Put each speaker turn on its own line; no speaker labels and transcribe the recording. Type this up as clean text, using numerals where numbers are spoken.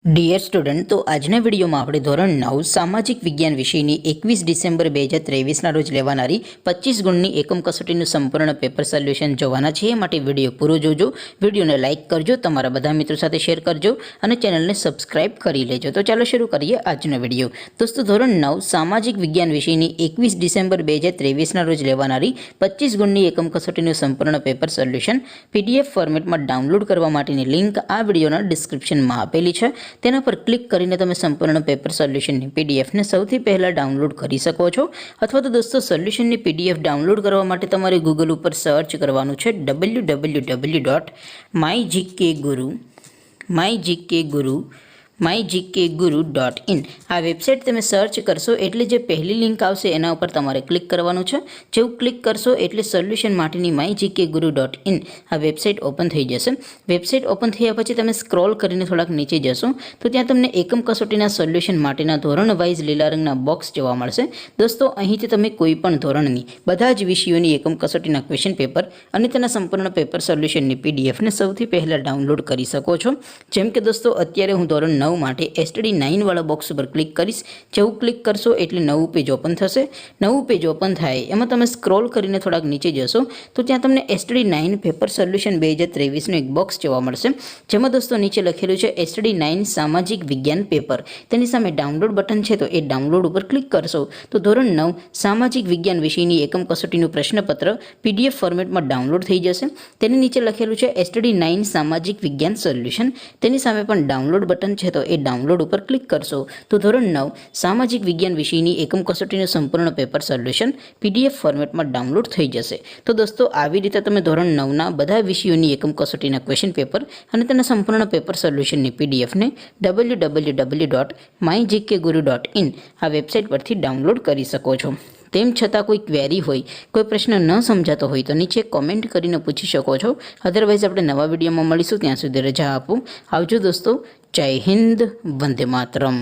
Dear student, તો આજના વિડીયોમાં આપણે ધોરણ 9 સામાજિક વિજ્ઞાન વિષયની 21 ડિસેમ્બર 2023ના રોજ લેવાનારી 25 ગુણની એકમ કસોટીનું સંપૂર્ણ પેપર સોલ્યુશન જોવાના છે. એ માટે વિડીયો પૂરો જોજો, વિડીયોને લાઇક કરજો, તમારા બધા મિત્રો સાથે શેર કરજો અને ચેનલને સબસ્ક્રાઇબ કરી લેજો. તો ચાલો શરૂ કરીએ આજનો વિડીયો. દોસ્તો, ધોરણ 9 સામાજિક વિજ્ઞાન વિષયની 21 ડિસેમ્બર 2023ના રોજ લેવાનારી 25 ગુણની એકમ કસોટીનું સંપૂર્ણ પેપર સોલ્યુશન PDF ફોર્મેટમાં ડાઉનલોડ કરવા માટેની લિંક આ વિડીયોના ડિસ્ક્રિપ્શનમાં આપેલી છે. તેના પર ક્લિક કરીને તમે સંપૂર્ણ પેપર સોલ્યુશનની પીડીએફને સૌથી પહેલાં ડાઉનલોડ કરી શકો છો. અથવા તો દોસ્તો, સોલ્યુશનની પીડીએફ ડાઉનલોડ કરવા માટે તમારે ગૂગલ ઉપર સર્ચ કરવાનું છે www.mygkguru.in. આ વેબસાઇટ તમે સર્ચ કરશો એટલે જે પહેલી લિંક આવશે એના ઉપર તમારે ક્લિક કરવાનું છે. જેવું ક્લિક કરશો એટલે સોલ્યુશન માટેની mygkguru.in આ વેબસાઇટ ઓપન થઈ જશે. વેબસાઇટ ઓપન થયા પછી તમે સ્ક્રોલ કરીને થોડાક નીચે જશો તો ત્યાં તમને એકમ કસોટીના સોલ્યુશન માટેના ધોરણ વાઇઝ લીલા રંગના બોક્સ જોવા મળશે. દોસ્તો, અહીંથી તમે કોઈ પણ ધોરણની બધા જ વિષયોની એકમ કસોટીના ક્વેશ્ચન પેપર અને તેના સંપૂર્ણ પેપર સોલ્યુશનની પીડીએફને સૌથી પહેલાં ડાઉનલોડ કરી શકો છો. જેમ કે દોસ્તો, અત્યારે હું ધોરણ 9 માટે STD 9 વાળા બોક્સ ઉપર ક્લિક કરીશ. જેવું ક્લિક કરશો એટલે નવું પેજ ઓપન થશે. નવું પેજ ઓપન થાય એમાં તમે સ્ક્રોલ કરીને થોડાક નીચે જશો તો ત્યાં તમને STD 9 પેપર સોલ્યુશન 2023નું એક બોક્સ જોવા મળશે. જેમાં દોસ્તો નીચે લખેલું છે STD 9 સામાજિક વિજ્ઞાન પેપર. તેની સામે ડાઉનલોડ બટન છે, તો એ ડાઉનલોડ ઉપર ક્લિક કરશો તો ધોરણ 9 સામાજિક વિજ્ઞાન વિષયની એકમ કસોટીનું પ્રશ્નપત્ર PDF ફોર્મેટમાં ડાઉનલોડ થઈ જશે. તેની નીચે લખેલું છે STD 9 સામાજિક વિજ્ઞાન સોલ્યુશન. તેની સામે પણ ડાઉનલોડ બટન છે, તો એ ડાઉનલોડ ઉપર ક્લિક કરશો તો ધોરણ 9 સામાજિક વિજ્ઞાન વિષયની એકમ કસોટીનું સંપૂર્ણ પેપર સોલ્યુશન PDF ફોર્મેટમાં ડાઉનલોડ થઈ જશે. તો દોસ્તો, આવી રીતે તમે ધોરણ 9ના બધા વિષયોની એકમ કસોટીના ક્વેશ્ચન પેપર અને તેના સંપૂર્ણ પેપર સોલ્યુશનની પીડીએફને www.mygkguru.in આ વેબસાઇટ પરથી ડાઉનલોડ કરી શકો છો. તેમ છતાં કોઈ ક્વેરી હોય, કોઈ પ્રશ્ન ન સમજાતો હોય તો નીચે કોમેન્ટ કરીને પૂછી શકો છો. અધરવાઇઝ આપણે નવા વિડીયોમાં મળીશું. ત્યાં સુધી રજા આપો. આવજો દોસ્તો. જય હિન્દ. વંદે માતરમ.